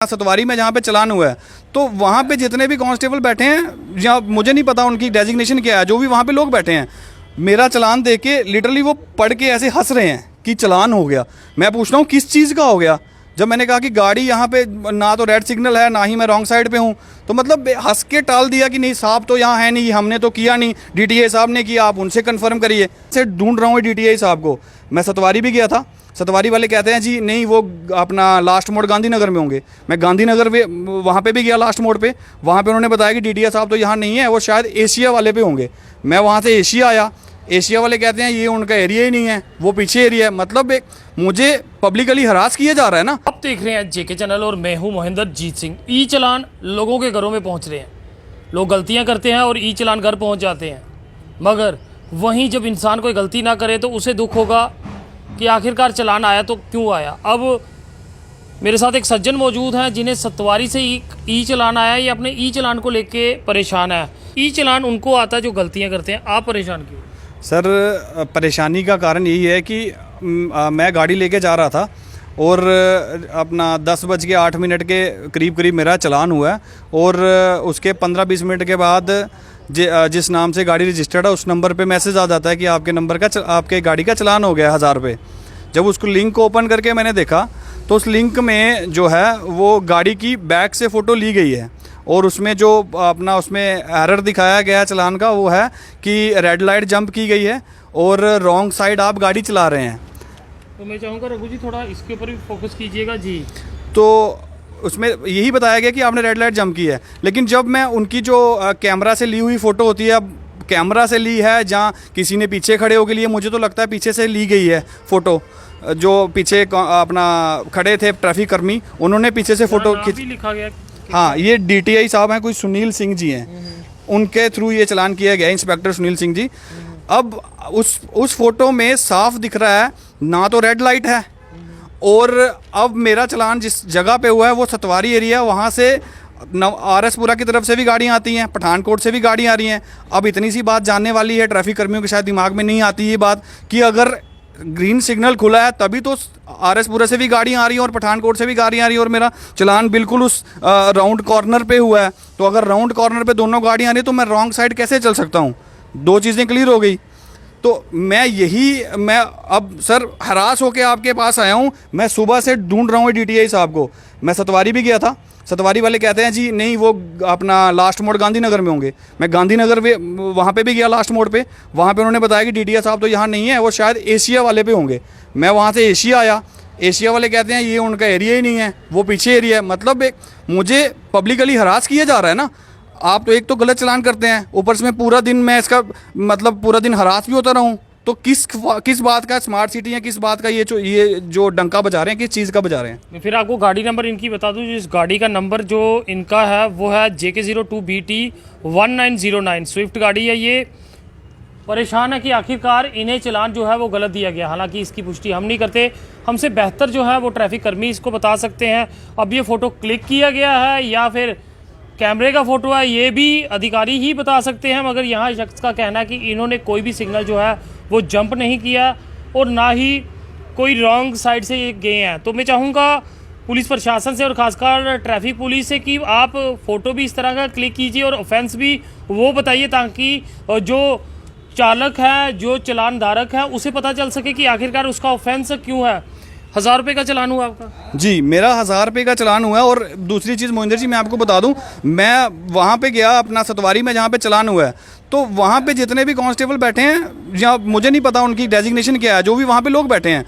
सतवारी में जहाँ पे चलान हुआ है तो वहाँ पे जितने भी कांस्टेबल बैठे हैं, या मुझे नहीं पता उनकी डेजिग्नेशन क्या है, जो भी वहाँ पे लोग बैठे हैं, मेरा चलान देख के लिटरली वो पढ़ के ऐसे हंस रहे हैं कि चलान हो गया। मैं पूछ रहा हूँ किस चीज़ का हो गया। जब मैंने कहा कि गाड़ी यहाँ पे ना तो रेड सिग्नल है, ना ही मैं रॉन्ग साइड पे हूँ, तो मतलब हंस के टाल दिया कि नहीं साहब तो यहाँ है नहीं, हमने तो किया नहीं, डीटीआई साहब ने किया, आप उनसे कंफर्म करिए। से ढूंढ रहा हूँ डीटीआई साहब को। मैं सतवारी भी गया था, सतवारी वाले कहते हैं जी नहीं वो अपना लास्ट मोड़ गांधीनगर में होंगे। मैं गांधीनगर पे वहाँ पे भी गया लास्ट मोड़ पे, वहाँ पे उन्होंने बताया कि डीटीआई साहब तो यहाँ नहीं है, वो शायद एशिया वाले पे होंगे। मैं वहाँ से एशिया आया, एशिया वाले कहते हैं ये उनका एरिया ही नहीं है, वो पीछे एरिया है। मतलब एक मुझे पब्लिकली हरास किया जा रहा है ना। आप देख रहे हैं जेके चैनल और मैं हूं महेंद्र जीत सिंह। ई चलान लोगों के घरों में पहुंच रहे हैं, लोग गलतियां करते हैं और ई चलान घर पहुंच जाते हैं। मगर वहीं जब इंसान कोई गलती ना करे तो उसे दुख होगा कि आखिरकार चलान आया तो क्यों आया। अब मेरे साथ एक सज्जन मौजूद हैं जिन्हें सतवारी से ई चलान आया, ये अपने ई चलान को लेके परेशान है। ई चलान उनको आता है जो गलतियाँ करते हैं, आप परेशान क्यों? सर परेशानी का कारण यही है कि मैं गाड़ी लेके जा रहा था और अपना 10:08 के करीब करीब मेरा चलान हुआ है और उसके 15-20 मिनट के बाद जिस नाम से गाड़ी रजिस्टर्ड है उस नंबर पे मैसेज आ जाता है कि आपके नंबर का आपके गाड़ी का चलान हो गया 1000 रुपये। जब उसको लिंक को ओपन करके मैंने देखा तो उस लिंक में जो है वो गाड़ी की बैक से फ़ोटो ली गई है और उसमें जो अपना उसमें एरर दिखाया गया चलान का वो है कि रेड लाइट जंप की गई है और रॉन्ग साइड आप गाड़ी चला रहे हैं। तो मैं चाहूँगा रघु जी थोड़ा इसके ऊपर भी फोकस कीजिएगा जी। तो उसमें यही बताया गया कि आपने रेड लाइट जंप की है, लेकिन जब मैं उनकी जो कैमरा से ली हुई फ़ोटो होती है, अब कैमरा से ली है जहाँ किसी ने पीछे खड़े होके लिए, मुझे तो लगता है पीछे से ली गई है फ़ोटो। जो पीछे अपना खड़े थे ट्रैफिक कर्मी, उन्होंने पीछे से फ़ोटो खींच, लिखा गया। हाँ ये डीटीआई साहब हैं, कोई सुनील सिंह जी हैं, उनके थ्रू ये चलान किया गया, इंस्पेक्टर सुनील सिंह जी। अब उस फोटो में साफ दिख रहा है ना तो रेड लाइट है, और अब मेरा चलान जिस जगह पे हुआ है वो सतवारी एरिया है, वहाँ से RS-पुरा की तरफ से भी गाड़ियाँ आती हैं, पठानकोट से भी गाड़ियाँ आ रही हैं। अब इतनी सी बात जानने वाली है, ट्रैफिक कर्मियों के शायद दिमाग में नहीं आती ये बात कि अगर ग्रीन सिग्नल खुला है तभी तो RS-पुरा से भी गाड़ियाँ आ रही हैं और पठानकोट से भी गाड़ियाँ आ रही हैं, और मेरा चलान बिल्कुल उस राउंड कॉर्नर पे हुआ है। तो अगर राउंड कॉर्नर पे दोनों गाड़ियाँ आ रही हैं तो मैं रॉन्ग साइड कैसे चल सकता हूँ? दो चीज़ें क्लियर हो गई। तो मैं अब सर हरास होके आपके पास आया हूँ। मैं सुबह से ढूंढ रहा हूँ डीटीआई साहब को। मैं सतवारी भी गया था, सतवारी वाले कहते हैं जी नहीं वो अपना लास्ट मोड़ गांधीनगर में होंगे। मैं गांधीनगर पे वहाँ पे भी गया लास्ट मोड़ पे, वहाँ पे उन्होंने बताया कि डीटीआई साहब तो यहाँ नहीं है, वो शायद एशिया वाले पे होंगे। मैं वहाँ से एशिया आया, एशिया वाले कहते हैं ये उनका एरिया ही नहीं है, वो पीछे एरिया है। मतलब एक मुझे पब्लिकली हरास किया जा रहा है ना। आप तो एक तो गलत चलान करते हैं, ऊपर से मैं पूरा दिन मैं इसका मतलब पूरा दिन हरास भी होता रहूँ। तो किस बात का स्मार्ट सिटी है, किस बात का ये जो डंका बजा रहे हैं, किस चीज़ का बजा रहे हैं? फिर आपको गाड़ी नंबर इनकी बता दूं। इस गाड़ी का नंबर जो इनका है वो है JK02BT 1909 स्विफ्ट गाड़ी है। ये परेशान है कि आखिरकार इन्हें चलान जो है वो गलत दिया गया। हालांकि इसकी पुष्टि हम नहीं करते, हमसे बेहतर जो है वो ट्रैफिक कर्मी इसको बता सकते हैं। अब ये फ़ोटो क्लिक किया गया है या फिर कैमरे का फ़ोटो है, ये भी अधिकारी ही बता सकते हैं। मगर यहाँ शख्स का कहना है कि इन्होंने कोई भी सिग्नल जो है वो जंप नहीं किया और ना ही कोई रॉन्ग साइड से ये गए हैं। तो मैं चाहूँगा पुलिस प्रशासन से और ख़ासकर ट्रैफिक पुलिस से कि आप फ़ोटो भी इस तरह का क्लिक कीजिए और ऑफेंस भी वो बताइए, ताकि जो चालक है, जो चलान धारक है, उसे पता चल सके कि आखिरकार उसका ऑफेंस क्यों है। 1000 रुपये का चलान हुआ आपका? जी मेरा 1000 रुपये का चलान हुआ है। और दूसरी चीज़ मोहिंदर जी मैं आपको बता दूं, मैं वहाँ पे गया अपना सतवारी में जहाँ पे चलान हुआ है, तो वहाँ पे जितने भी कांस्टेबल बैठे हैं, या मुझे नहीं पता उनकी डेजिग्नेशन क्या है, जो भी वहाँ पे लोग बैठे हैं,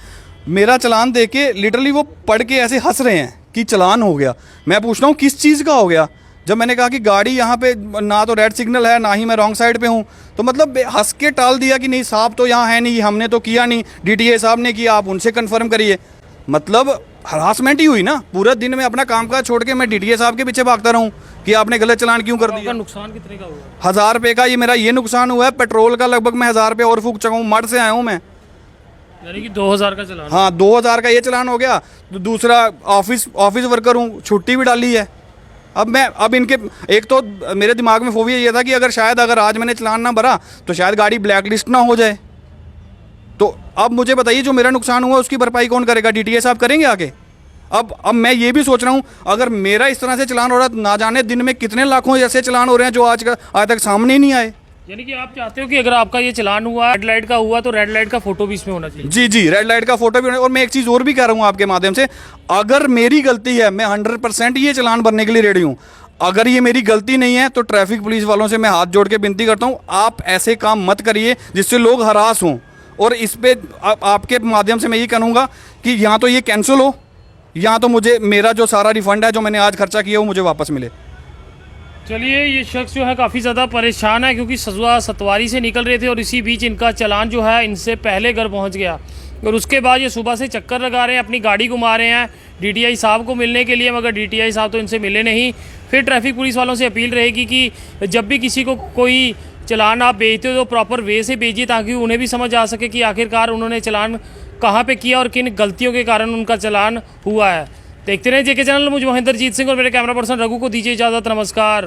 मेरा चलान देख के लिटरली वो पढ़ के ऐसे हंस रहे हैं कि चलान हो गया। मैं पूछ रहा हूँ किस चीज़ का हो गया। जब मैंने कहा कि गाड़ी यहाँ पे ना तो रेड सिग्नल है, ना ही मैं रॉन्ग साइड पे हूँ, तो मतलब हंस के टाल दिया कि नहीं साहब तो यहाँ है नहीं, हमने तो किया नहीं, डीटीआई साहब ने किया, आप उनसे कन्फर्म करिए। मतलब हरासमेंट ही हुई ना। पूरा दिन में अपना काम काज छोड़ के मैं डीटीआई साहब के पीछे भागता रहूं कि आपने गलत चलान क्यों कर दिया। नुकसान कितने का हुआ? 1000 रुपये का ये मेरा ये नुकसान हुआ है। पेट्रोल का लगभग मैं 1000 रुपये और फूक चुका हूँ, मड से आया हूँ मैं, यानी कि 2000 का चलान। हाँ 2000 का ये चलान हो गया। तो दूसरा ऑफिस वर्कर हूँ, छुट्टी भी डाली है। अब इनके एक तो मेरे दिमाग में फोबिया ये था कि अगर आज मैंने चलान ना भरा तो शायद गाड़ी ब्लैक लिस्ट ना हो जाए। तो अब मुझे बताइए जो मेरा नुकसान हुआ उसकी भरपाई कौन करेगा? डीटीआई साहब करेंगे आके? अब मैं ये भी सोच रहा हूँ, अगर मेरा इस तरह से चलान हो रहा है, ना जाने दिन में कितने लाखों ऐसे चलान हो रहे हैं जो आज तक सामने ही नहीं आए। यानी कि आप चाहते हो कि अगर आपका ये चलान हुआ रेड लाइट का हुआ तो रेड लाइट का फोटो भी इसमें होना चाहिए। जी जी, रेड लाइट का फोटो भी होना। और मैं एक चीज़ और भी कह रहा हूँ आपके माध्यम से, अगर मेरी गलती है, मैं 100% ये चलान भरने के लिए रेडी हूँ। अगर ये मेरी गलती नहीं है तो ट्रैफिक पुलिस वालों से मैं हाथ जोड़ के विनती करता हूँ, आप ऐसे काम मत करिए जिससे लोग हरास हों। और इस पे आपके माध्यम से मैं ये कहूँगा कि या तो ये कैंसिल हो, या तो मुझे मेरा जो सारा रिफंड है जो मैंने आज खर्चा किया वो मुझे वापस मिले। चलिए, ये शख्स जो है काफ़ी ज़्यादा परेशान है क्योंकि सजुआ सतवारी से निकल रहे थे और इसी बीच इनका चालान जो है इनसे पहले घर पहुंच गया और उसके बाद ये सुबह से चक्कर लगा रहे हैं, अपनी गाड़ी घुमा रहे हैं डीटीआई साहब को मिलने के लिए, मगर डीटीआई साहब तो इनसे मिले नहीं। फिर ट्रैफिक पुलिस वालों से अपील रहेगी कि जब भी किसी को कोई चालान आप भेजते हो तो प्रॉपर वे से भेजिए ताकि उन्हें भी समझ आ सके कि आखिरकार उन्होंने चालान कहाँ पे किया और किन गलतियों के कारण उनका चालान हुआ है। देखते रहे जेके चैनल। मुझे महेंद्रजीत सिंह और मेरे कैमरा पर्सन रघु को दीजिए इजाज़त। नमस्कार।